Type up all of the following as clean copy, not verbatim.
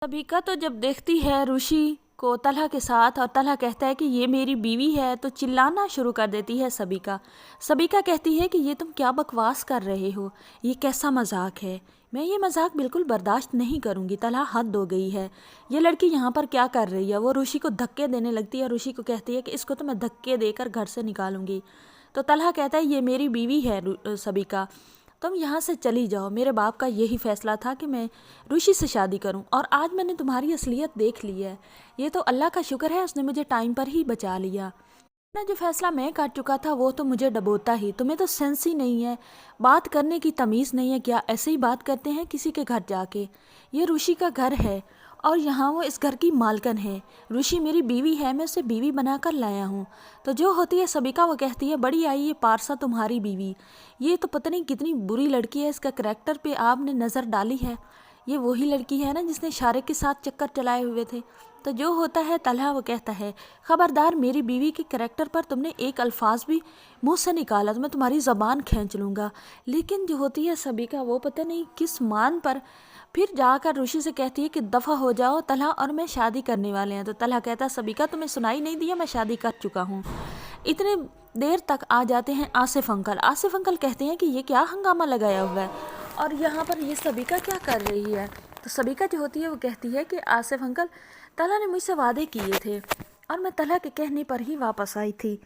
सबिका तो जब देखती है ऋषि को तलहा के साथ और तलहा कहता है कि ये मेरी बीवी है तो चिल्लाना शुरू कर देती है सबिका। सबिका कहती है कि ये तुम क्या बकवास कर रहे हो, ये कैसा मजाक है, मैं ये मजाक बिल्कुल बर्दाश्त नहीं करूँगी। तलहा हद हो गई है, ये लड़की यहाँ पर क्या कर रही है। वो ऋषि को धक्के देने लगती है और ऋषि को कहती है कि इसको तो मैं धक्के देकर घर से निकालूंगी। तो तलहा कहता है ये मेरी बीवी है सबिका, तुम यहाँ से चली जाओ। मेरे बाप का यही फैसला था कि मैं ऋषि से शादी करूं और आज मैंने तुम्हारी असलियत देख ली है। ये तो अल्लाह का शुक्र है, उसने मुझे टाइम पर ही बचा लिया, ना जो फैसला मैं कर चुका था वो तो मुझे डबोता ही। तुम्हें तो सेंस ही नहीं है, बात करने की तमीज़ नहीं है क्या? ऐसे ही बात करते हैं किसी के घर जाके। ये ऋषि का घर है और यहाँ वो इस घर की मालकन है। ऋषि मेरी बीवी है, मैं उसे बीवी बनाकर लाया हूँ। तो जो होती है सबिका वो कहती है बड़ी आई ये पारसा तुम्हारी बीवी, ये तो पता नहीं कितनी बुरी लड़की है, इसका करैक्टर पे आपने नज़र डाली है। ये वही लड़की है ना जिसने शारिक के साथ चक्कर चलाए हुए थे। तो जो होता है तलहा वो कहता है खबरदार मेरी बीवी के करैक्टर पर तुमने एक अल्फाज भी मुंह से निकाला तो मैं तुम्हारी ज़बान खींच लूँगा। लेकिन जो होती है सबिका वो पता नहीं किस मान पर फिर जाकर ऋषि से कहती है कि दफ़ा हो जाओ, तलहा और मैं शादी करने वाले हैं। तो तलहा कहता है सबिका तुम्हें सुनाई नहीं दिया, मैं शादी कर चुका हूँ। इतने देर तक आ जाते हैं आसिफ अंकल। आसिफ अंकल कहते हैं कि ये क्या हंगामा लगाया हुआ है और यहाँ पर ये सबिका क्या कर रही है। तो सबिका जो होती है वो कहती है कि आसिफ अंकल तलहा ने मुझसे वादे किए थे और मैं तलहा के कहने पर ही वापस आई थी।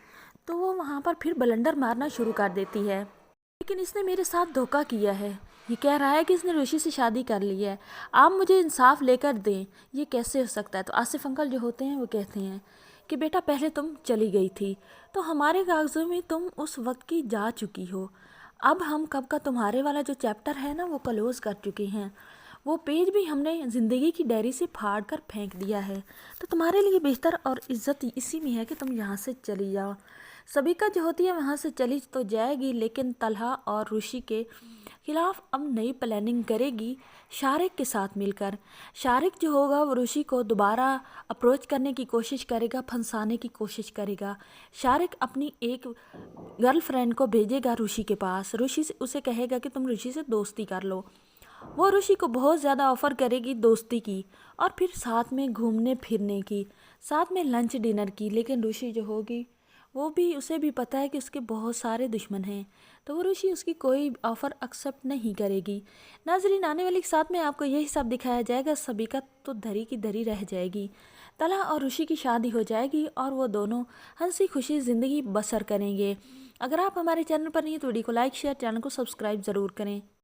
तो वो वहाँ पर फिर बलंडर मारना शुरू कर देती है, लेकिन इसने मेरे साथ धोखा किया है। ये कह रहा है कि इसने ऋषि से शादी कर ली है, आप मुझे इंसाफ लेकर दें, ये कैसे हो सकता है। तो आसिफ अंकल जो होते हैं वो कहते हैं कि बेटा पहले तुम चली गई थी तो हमारे कागज़ों में तुम उस वक्त की जा चुकी हो। अब हम कब का तुम्हारे वाला जो चैप्टर है ना वो क्लोज़ कर चुके हैं, वो पेज भी हमने ज़िंदगी की डायरी से फाड़ कर फेंक दिया है। तो तुम्हारे लिए बेहतर और इज्जत इसी में है कि तुम यहाँ से चली जाओ। सबिका जो होती है वहाँ से चली तो जाएगी, लेकिन तलहा और ऋषि के खिलाफ अब नई प्लानिंग करेगी शारिक के साथ मिलकर। शारिक जो होगा वो ऋषि को दोबारा अप्रोच करने की कोशिश करेगा, फंसाने की कोशिश करेगा। शारिक अपनी एक गर्लफ्रेंड को भेजेगा ऋषि के पास, ऋषि से उसे कहेगा कि तुम ऋषि से दोस्ती कर लो। वो ऋषि को बहुत ज़्यादा ऑफ़र करेगी दोस्ती की और फिर साथ में घूमने फिरने की, साथ में लंच डिनर की। लेकिन ऋषि जो होगी वो भी, उसे भी पता है कि उसके बहुत सारे दुश्मन हैं, तो वो ऋषि उसकी कोई ऑफ़र एक्सेप्ट नहीं करेगी। नाज़रीन आने वाली के साथ में आपको यही सब दिखाया जाएगा। सबिका तो धरी की धरी रह जाएगी, तलहा और ऋषि की शादी हो जाएगी और वो दोनों हंसी खुशी ज़िंदगी बसर करेंगे। अगर आप हमारे चैनल पर नहीं तो वीडियो को लाइक शेयर, चैनल को सब्सक्राइब ज़रूर करें।